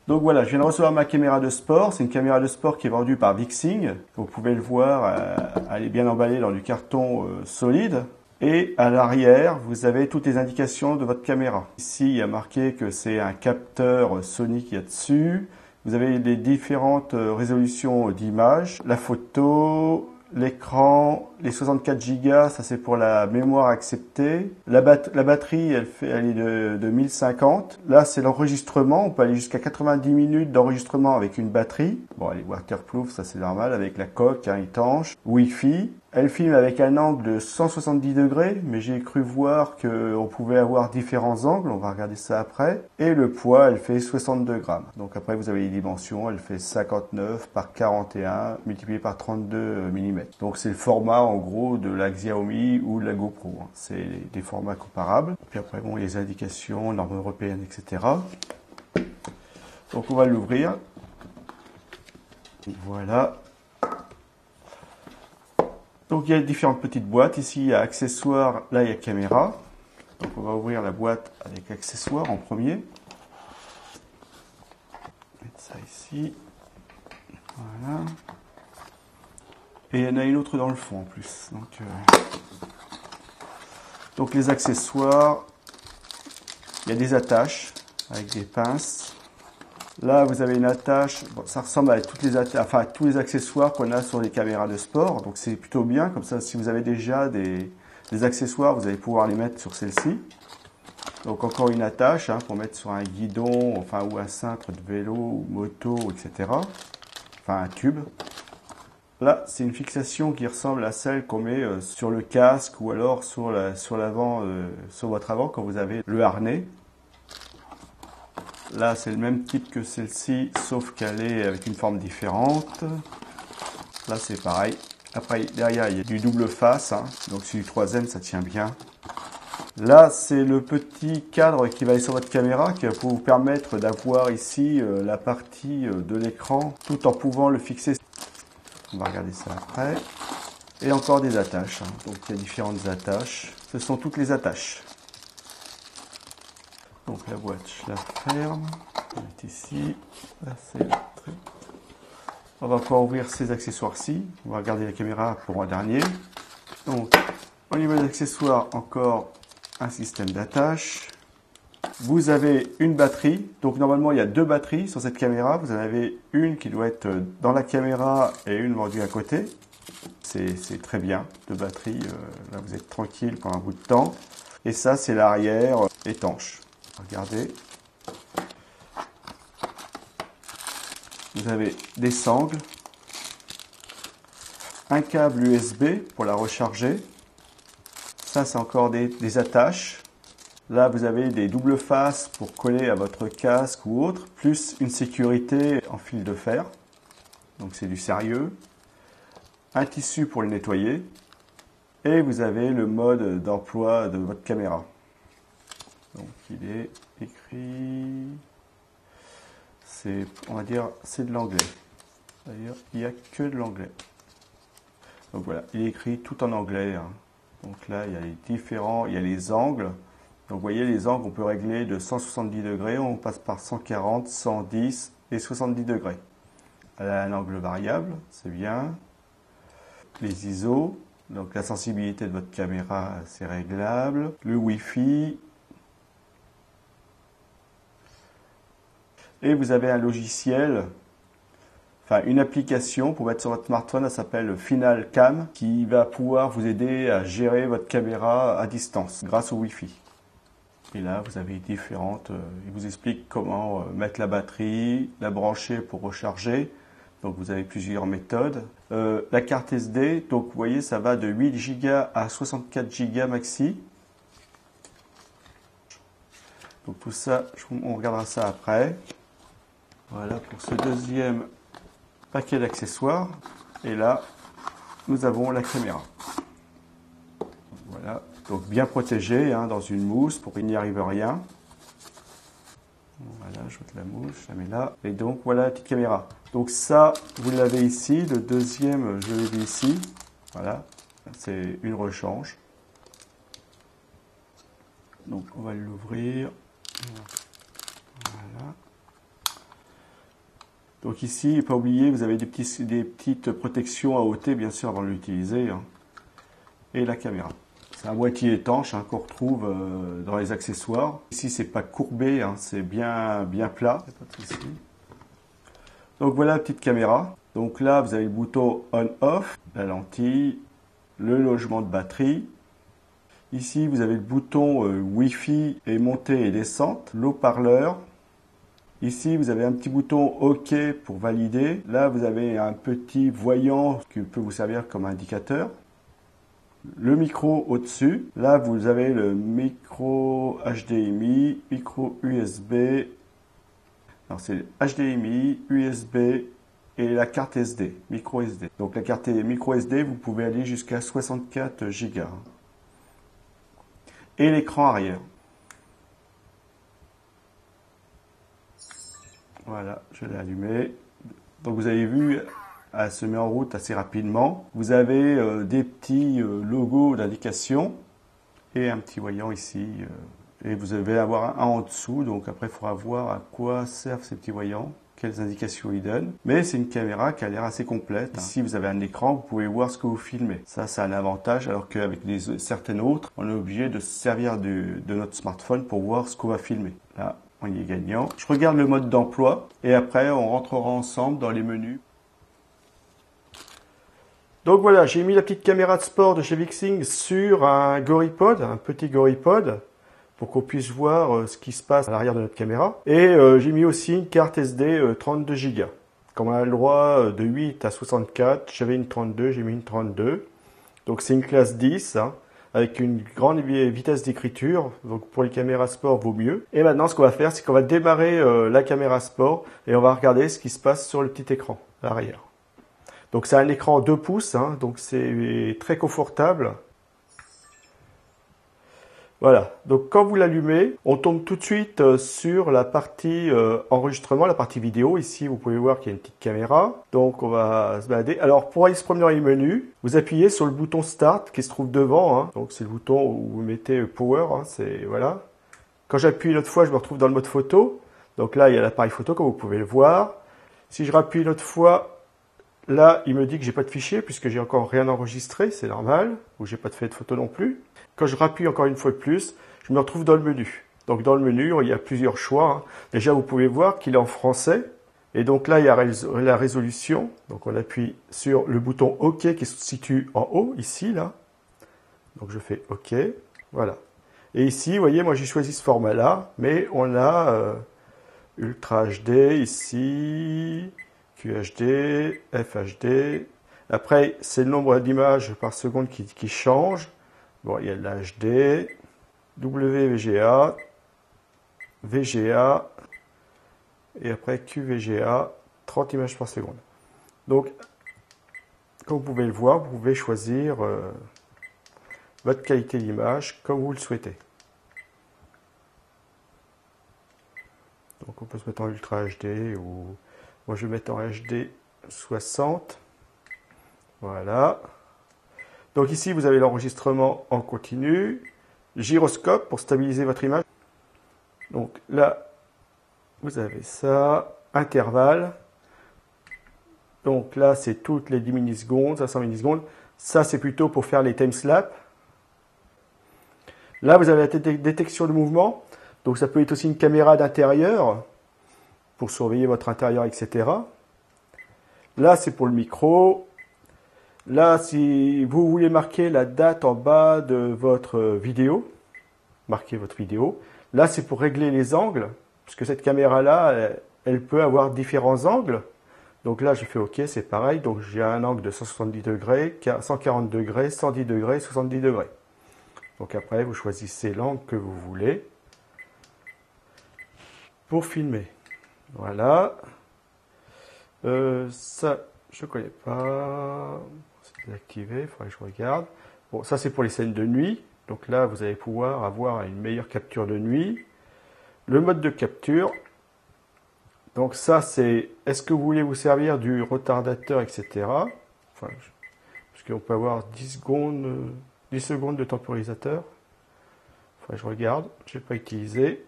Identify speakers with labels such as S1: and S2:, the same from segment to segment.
S1: Donc voilà, je viens de recevoir ma caméra de sport. C'est une caméra de sport qui est vendue par Vixing. Vous pouvez le voir, elle est bien emballée dans du carton solide. Et à l'arrière, vous avez toutes les indications de votre caméra. Ici, il y a marqué que c'est un capteur Sony qu'il y a dessus. Vous avez les différentes résolutions d'images, la photo, l'écran, les 64 Go, ça c'est pour la mémoire acceptée. La batterie, elle est de 1050. Là, c'est l'enregistrement. On peut aller jusqu'à 90 minutes d'enregistrement avec une batterie. Bon, elle est waterproof, ça c'est normal, avec la coque étanche. Wi-Fi. Elle filme avec un angle de 170 degrés, mais j'ai cru voir qu'on pouvait avoir différents angles. On va regarder ça après. Et le poids, elle fait 62 grammes. Donc après, vous avez les dimensions. Elle fait 59 par 41 multiplié par 32 mm. Donc c'est le format en gros de la Xiaomi ou de la GoPro. C'est des formats comparables. Puis après, bon, les indications, normes européennes, etc. Donc on va l'ouvrir. Voilà. Donc il y a différentes petites boîtes. Ici, il y a accessoires. Là, il y a caméra. Donc on va ouvrir la boîte avec accessoires en premier. Mettre ça ici. Voilà. Et il y en a une autre dans le fond en plus. Donc les accessoires, il y a des attaches avec des pinces. Là, vous avez une attache, bon, ça ressemble à toutes les à tous les accessoires qu'on a sur les caméras de sport. Donc c'est plutôt bien, comme ça si vous avez déjà des accessoires, vous allez pouvoir les mettre sur celle-ci. Donc encore une attache pour mettre sur un guidon, ou un cintre de vélo ou moto, etc. Enfin un tube. Là, c'est une fixation qui ressemble à celle qu'on met sur le casque ou alors sur l'avant, sur votre avant quand vous avez le harnais. Là, c'est le même type que celle-ci, sauf qu'elle est avec une forme différente. Là, c'est pareil. Après, derrière, il y a du double face, donc c'est du 3M, ça tient bien. Là, c'est le petit cadre qui va aller sur votre caméra, qui va vous permettre d'avoir ici la partie de l'écran, tout en pouvant le fixer. On va regarder ça après. Et encore des attaches. Donc, il y a différentes attaches. Ce sont toutes les attaches. Donc la boîte, je la ferme. On va mettre ici. Là, on va pouvoir ouvrir ces accessoires-ci. On va regarder la caméra pour un dernier. Donc, au niveau des accessoires, encore un système d'attache. Vous avez une batterie. Donc normalement, il y a deux batteries sur cette caméra. Vous en avez une qui doit être dans la caméra et une vendue à côté. C'est très bien. Deux batteries, là vous êtes tranquille pendant un bout de temps. Et ça, c'est l'arrière étanche. Regardez. Vous avez des sangles, un câble USB pour la recharger. Ça, c'est encore des attaches. Là, vous avez des doubles faces pour coller à votre casque ou autre, plus une sécurité en fil de fer. Donc, c'est du sérieux. Un tissu pour le nettoyer. Et vous avez le mode d'emploi de votre caméra. Donc, il est écrit... on va dire, c'est de l'anglais. D'ailleurs, il n'y a que de l'anglais. Donc voilà, il est écrit tout en anglais. Donc là, il y a les différents, il y a les angles. Donc vous voyez, les angles, on peut régler de 170 degrés, on passe par 140, 110 et 70 degrés. Elle a un angle variable, c'est bien. Les ISO, donc la sensibilité de votre caméra, c'est réglable. Le Wi-Fi. Et vous avez un logiciel, une application pour mettre sur votre smartphone, elle s'appelle Final Cam, qui va pouvoir vous aider à gérer votre caméra à distance grâce au Wi-Fi. Et là, vous avez différentes, il vous explique comment mettre la batterie, la brancher pour recharger. Donc vous avez plusieurs méthodes. La carte SD, donc vous voyez, ça va de 8 Go à 64 Go maxi. Donc tout ça, on regardera ça après. Voilà pour ce deuxième paquet d'accessoires. Et là, nous avons la caméra. Voilà, donc bien protégée dans une mousse pour qu'il n'y arrive rien. Voilà, je mets la mousse, je la mets là. Et donc voilà la petite caméra. Donc ça, vous l'avez ici. Le deuxième, je l'ai mis ici. Voilà, c'est une rechange. Donc on va l'ouvrir. Voilà. Donc ici, pas oublier, vous avez des petites protections à ôter, bien sûr, avant de l'utiliser. Hein. Et la caméra. C'est un boîtier étanche hein, qu'on retrouve dans les accessoires. Ici, c'est pas courbé, hein, c'est bien plat. Donc voilà la petite caméra. Donc là, vous avez le bouton on-off, la lentille, le logement de batterie. Ici, vous avez le bouton Wi-Fi et montée et descente, l'haut-parleur. Ici, vous avez un petit bouton OK pour valider. Là, vous avez un petit voyant qui peut vous servir comme indicateur. Le micro au-dessus. Là, vous avez le micro HDMI, micro USB. Alors, c'est HDMI, USB et la carte SD, micro SD. Donc, la carte micro SD, vous pouvez aller jusqu'à 64 Go. Et l'écran arrière. Voilà, je l'ai allumé. Donc, vous avez vu, elle se met en route assez rapidement. Vous avez des petits logos d'indication et un petit voyant ici. Et vous allez avoir un en dessous. Donc après, il faudra voir à quoi servent ces petits voyants, quelles indications ils donnent. Mais c'est une caméra qui a l'air assez complète. Ici, vous avez un écran, vous pouvez voir ce que vous filmez. Ça, c'est un avantage, alors qu'avec certaines autres, on est obligé de se servir de notre smartphone pour voir ce qu'on va filmer. Là, on y est gagnant. Je regarde le mode d'emploi et après, on rentrera ensemble dans les menus. Donc voilà, j'ai mis la petite caméra de sport de chez Vixing sur un GoRiPod, un petit GoRiPod, pour qu'on puisse voir ce qui se passe à l'arrière de notre caméra. Et j'ai mis aussi une carte SD 32 Go. Comme on a le droit de 8 à 64, j'avais une 32, j'ai mis une 32. Donc c'est une classe 10, hein, avec une grande vitesse d'écriture. Donc pour les caméras sport, vaut mieux. Et maintenant, ce qu'on va faire, c'est qu'on va démarrer la caméra sport et on va regarder ce qui se passe sur le petit écran à l'arrière. Donc c'est un écran 2 pouces, hein, donc c'est très confortable. Voilà, donc quand vous l'allumez, on tombe tout de suite sur la partie enregistrement, la partie vidéo. Ici, vous pouvez voir qu'il y a une petite caméra. Donc on va se balader. Alors pour aller se promener dans les menus, vous appuyez sur le bouton Start qui se trouve devant. Hein. Donc c'est le bouton où vous mettez Power, hein, voilà. Quand j'appuie une autre fois, je me retrouve dans le mode photo. Donc là, il y a l'appareil photo, comme vous pouvez le voir. Si je rappuie une autre fois, là, il me dit que j'ai pas de fichier puisque j'ai encore rien enregistré, c'est normal, ou j'ai pas fait de photo non plus. Quand je rappuie encore une fois de plus, je me retrouve dans le menu. Donc dans le menu, il y a plusieurs choix. Hein. Déjà, vous pouvez voir qu'il est en français. Et donc là, il y a la résolution. Donc on appuie sur le bouton OK qui se situe en haut, ici, là. Donc je fais OK. Voilà. Et ici, vous voyez, moi j'ai choisi ce format-là, mais on a Ultra HD ici, QHD, FHD. Après, c'est le nombre d'images par seconde qui change. Bon, il y a de l'HD, WVGA, VGA, et après QVGA, 30 images par seconde. Donc, comme vous pouvez le voir, vous pouvez choisir votre qualité d'image comme vous le souhaitez. Donc, on peut se mettre en Ultra HD ou moi je vais mettre en HD 60. Voilà. Donc ici, vous avez l'enregistrement en continu, gyroscope pour stabiliser votre image. Donc là, vous avez ça, intervalle. Donc là, c'est toutes les 10 millisecondes, 500 millisecondes. Ça, c'est plutôt pour faire les timelapse. Là, vous avez la détection de mouvement. Donc ça peut être aussi une caméra d'intérieur pour surveiller votre intérieur, etc. Là, c'est pour le micro. Là, si vous voulez marquer la date en bas de votre vidéo, marquez votre vidéo. Là, c'est pour régler les angles, puisque cette caméra-là, elle peut avoir différents angles. Donc là, je fais OK, c'est pareil. Donc j'ai un angle de 170 degrés, 140 degrés, 110 degrés, 70 degrés. Donc après, vous choisissez l'angle que vous voulez pour filmer. Voilà. Ça, je ne connais pas. C'est désactivé, il faudrait que je regarde. Bon, ça c'est pour les scènes de nuit. Donc là, vous allez pouvoir avoir une meilleure capture de nuit. Le mode de capture. Donc ça, c'est est-ce que vous voulez vous servir du retardateur, etc. Enfin, parce qu'on peut avoir 10 secondes de temporisateur. Enfin, je regarde, je n'ai pas utilisé.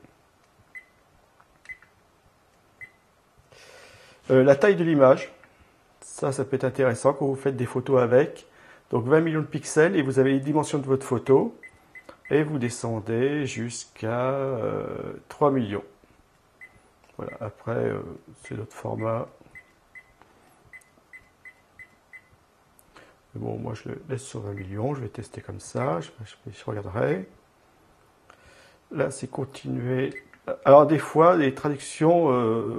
S1: La taille de l'image, ça peut être intéressant quand vous faites des photos avec. Donc 20 millions de pixels et vous avez les dimensions de votre photo. Et vous descendez jusqu'à 3 millions. Voilà, après, c'est notre format. Mais bon, moi je le laisse sur 20 millions, je vais tester comme ça, je regarderai. Là, c'est continuer. Alors des fois, les traductions,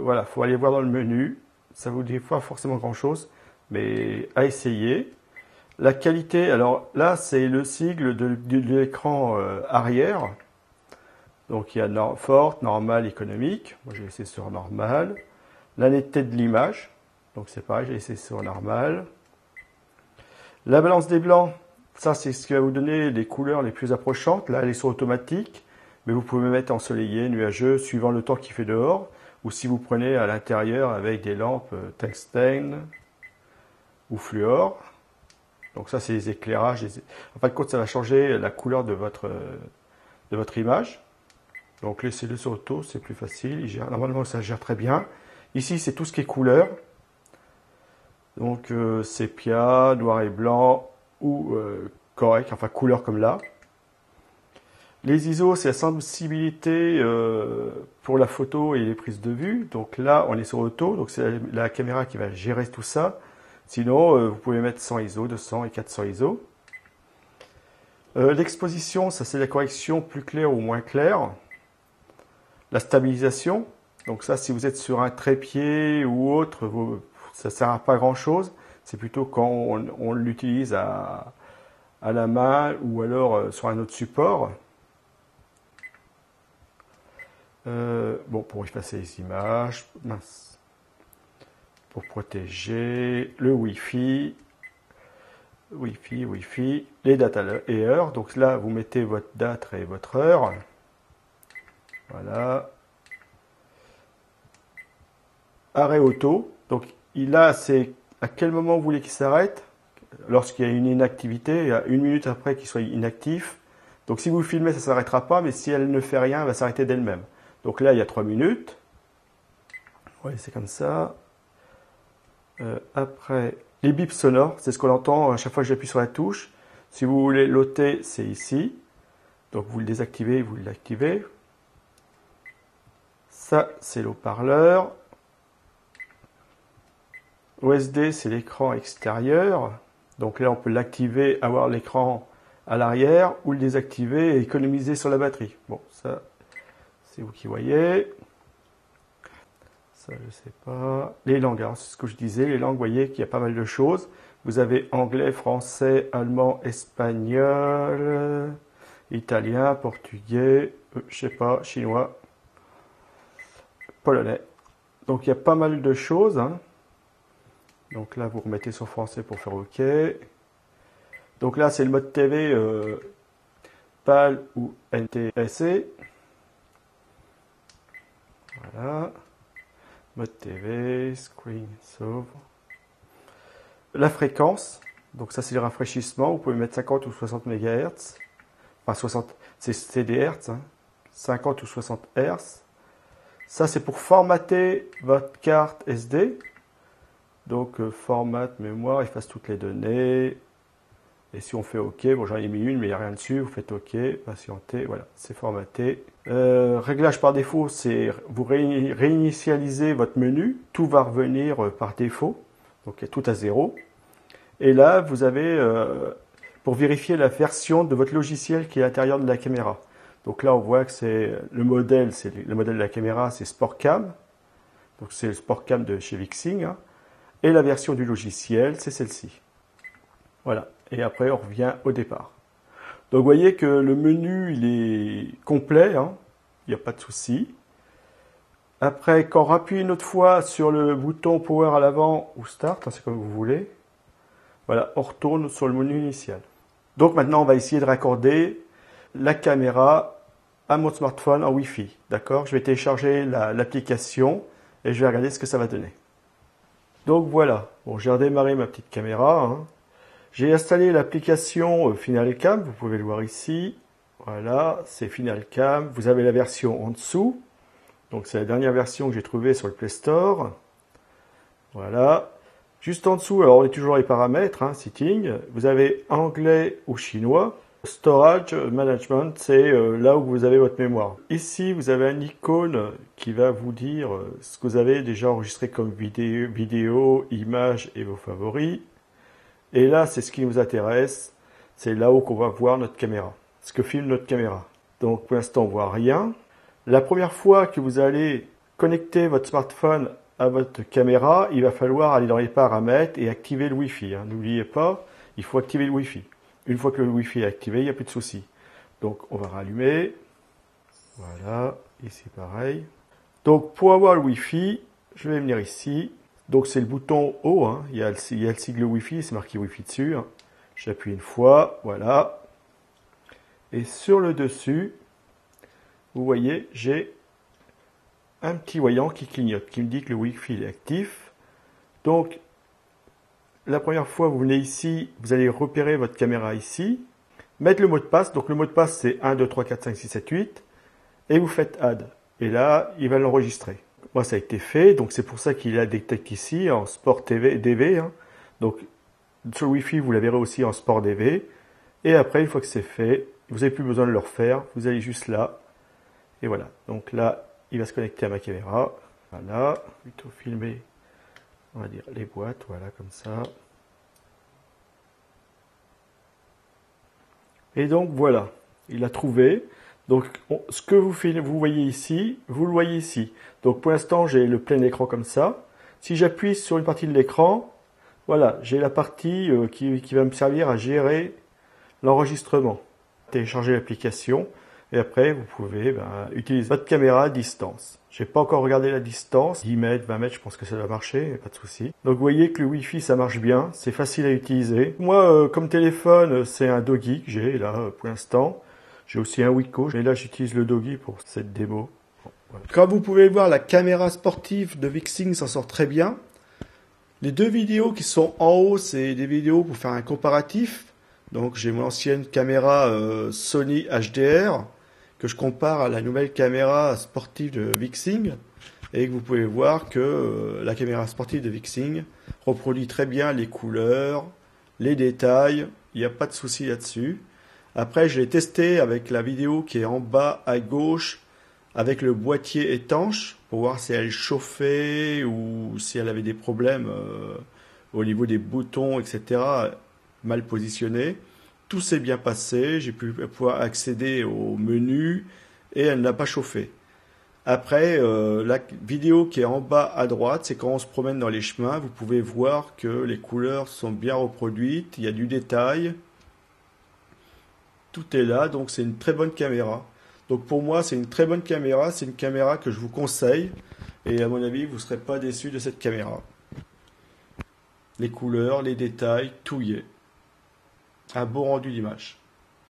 S1: voilà, faut aller voir dans le menu. Ça vous dit pas forcément grand-chose, mais à essayer. La qualité, alors là, c'est le sigle de l'écran arrière. Donc il y a forte, normal, économique. Moi, j'ai laissé sur normal. La netteté de l'image. Donc c'est pareil, j'ai laissé sur normal. La balance des blancs, ça c'est ce qui va vous donner les couleurs les plus approchantes. Là, elle est sur automatique, mais vous pouvez mettre ensoleillé, nuageux, suivant le temps qu'il fait dehors. Ou si vous prenez à l'intérieur avec des lampes tungstène ou fluor. Donc ça, c'est les éclairages. En fin de compte, ça va changer la couleur de votre image. Donc laissez-le sur auto, c'est plus facile. Normalement, ça gère très bien. Ici, c'est tout ce qui est couleur. Donc sépia, noir et blanc ou correct, enfin couleur comme là. Les ISO, c'est la sensibilité pour la photo et les prises de vue. Donc là, on est sur auto, donc c'est la caméra qui va gérer tout ça. Sinon, vous pouvez mettre 100 ISO, 200 et 400 ISO. L'exposition, ça c'est la correction plus claire ou moins claire. La stabilisation, donc ça si vous êtes sur un trépied ou autre, ça ne sert à pas grand chose. C'est plutôt quand on l'utilise à la main ou alors sur un autre support. Bon, pour effacer les images, mince. Pour protéger le Wi-Fi, les dates et heures. Donc là, vous mettez votre date et votre heure. Voilà. Arrêt auto. Donc là, c'est à quel moment vous voulez qu'il s'arrête. Lorsqu'il y a une inactivité, il y a 1 minute après qu'il soit inactif. Donc si vous filmez, ça ne s'arrêtera pas, mais si elle ne fait rien, elle va s'arrêter d'elle-même. Donc là, il y a 3 minutes. Ouais, c'est comme ça. Après, les bips sonores, c'est ce qu'on entend à chaque fois que j'appuie sur la touche. Si vous voulez l'ôter, c'est ici. Donc vous le désactivez, vous l'activez. Ça, c'est l'haut-parleur. OSD, c'est l'écran extérieur. Donc là, on peut l'activer, avoir l'écran à l'arrière, ou le désactiver et économiser sur la batterie. Bon, ça, c'est vous qui voyez. Ça, je sais pas. Les langues, alors c'est ce que je disais, les langues, vous voyez qu'il y a pas mal de choses. Vous avez anglais, français, allemand, espagnol, italien, portugais, je sais pas, chinois, polonais. Donc il y a pas mal de choses. Hein. Donc là, vous remettez sur français pour faire OK. Donc là, c'est le mode TV PAL ou NTSC. Voilà. Mode TV, screen, sauve. La fréquence, donc ça c'est le rafraîchissement, vous pouvez mettre 50 ou 60 MHz. Enfin 60, c'est des Hertz, hein. 50 ou 60 Hz. Ça c'est pour formater votre carte SD. Donc format, mémoire, efface toutes les données. Et si on fait OK, bon j'en ai mis une mais il n'y a rien dessus, vous faites OK, patientez, voilà, c'est formaté. Réglage par défaut, c'est vous réinitialisez votre menu, tout va revenir par défaut, donc tout à 0. Et là, vous avez, pour vérifier la version de votre logiciel qui est à l'intérieur de la caméra. Donc là, on voit que c'est le modèle de la caméra, c'est SportCam. Donc c'est le SportCam de chez Vixing. Hein. Et la version du logiciel, c'est celle-ci. Voilà. Et après, on revient au départ. Donc, vous voyez que le menu, il est complet. Hein. Il n'y a pas de souci. Après, quand on appuie une autre fois sur le bouton Power à l'avant ou Start, hein, c'est comme vous voulez. Voilà, on retourne sur le menu initial. Donc, maintenant, on va essayer de raccorder la caméra à mon smartphone en Wi-Fi. D'accord? Je vais télécharger l'application et je vais regarder ce que ça va donner. Donc, voilà. Bon, j'ai redémarré ma petite caméra. Hein. J'ai installé l'application FinalCam, vous pouvez le voir ici. Voilà, c'est FinalCam. Vous avez la version en dessous. Donc c'est la dernière version que j'ai trouvée sur le Play Store. Voilà. Juste en dessous, alors on est toujours les paramètres, hein, setting. Vous avez anglais ou chinois. Storage management, c'est là où vous avez votre mémoire. Ici, vous avez un icône qui va vous dire ce que vous avez déjà enregistré comme vidéo, images et vos favoris. Et là, c'est ce qui nous intéresse. C'est là-haut qu'on va voir notre caméra. Ce que filme notre caméra. Donc, pour l'instant, on voit rien. La première fois que vous allez connecter votre smartphone à votre caméra, il va falloir aller dans les paramètres et activer le Wi-Fi. Hein. N'oubliez pas, il faut activer le Wi-Fi. Une fois que le Wi-Fi est activé, il n'y a plus de souci. Donc, on va rallumer. Voilà, ici pareil. Donc, pour avoir le Wi-Fi, je vais venir ici. Donc, c'est le bouton haut. Hein. Il y a le sigle Wi-Fi, c'est marqué Wi-Fi dessus. Hein. J'appuie une fois, voilà. Et sur le dessus, vous voyez, j'ai un petit voyant qui clignote, qui me dit que le Wi-Fi est actif. Donc, la première fois, vous venez ici, vous allez repérer votre caméra ici, mettre le mot de passe. Donc, le mot de passe, c'est 1, 2, 3, 4, 5, 6, 7, 8. Et vous faites Add. Et là, il va l'enregistrer. Moi, ça a été fait. Donc, c'est pour ça qu'il a détecté ici en Sport TV, DV. Hein. Donc, sur le Wi-Fi, vous la verrez aussi en Sport DV. Et après, une fois que c'est fait, vous n'avez plus besoin de le refaire. Vous allez juste là. Et voilà. Donc là, il va se connecter à ma caméra. Voilà. Plutôt filmer, on va dire, les boîtes. Voilà, comme ça. Et donc, voilà. Il a trouvé. Donc, ce que vous voyez ici, vous le voyez ici. Donc, pour l'instant, j'ai le plein écran comme ça. Si j'appuie sur une partie de l'écran, voilà, j'ai la partie qui va me servir à gérer l'enregistrement. Télécharger l'application et après vous pouvez utiliser votre caméra à distance. Je n'ai pas encore regardé la distance, 10 mètres, 20 mètres, je pense que ça va marcher, pas de souci. Donc vous voyez que le Wi-Fi ça marche bien, c'est facile à utiliser. Moi comme téléphone c'est un Doggy que j'ai là pour l'instant. J'ai aussi un Wiko, mais là j'utilise le Doggy pour cette démo. Bon, voilà. Comme vous pouvez le voir, la caméra sportive de Vixing s'en sort très bien. Les deux vidéos qui sont en haut, c'est des vidéos pour faire un comparatif. Donc j'ai mon ancienne caméra Sony HDR que je compare à la nouvelle caméra sportive de Vixing et que vous pouvez voir que la caméra sportive de Vixing reproduit très bien les couleurs, les détails, il n'y a pas de souci là-dessus. Après je l'ai testé avec la vidéo qui est en bas à gauche avec le boîtier étanche pour voir si elle chauffait ou si elle avait des problèmes au niveau des boutons, etc. mal positionnée. Tout s'est bien passé, j'ai pu pouvoir accéder au menu et elle n'a pas chauffé. Après, la vidéo qui est en bas à droite, c'est quand on se promène dans les chemins, vous pouvez voir que les couleurs sont bien reproduites, il y a du détail. Tout est là, donc c'est une très bonne caméra. Donc pour moi, c'est une très bonne caméra, c'est une caméra que je vous conseille et à mon avis, vous ne serez pas déçus de cette caméra. Les couleurs, les détails, tout y est. Un beau rendu d'image.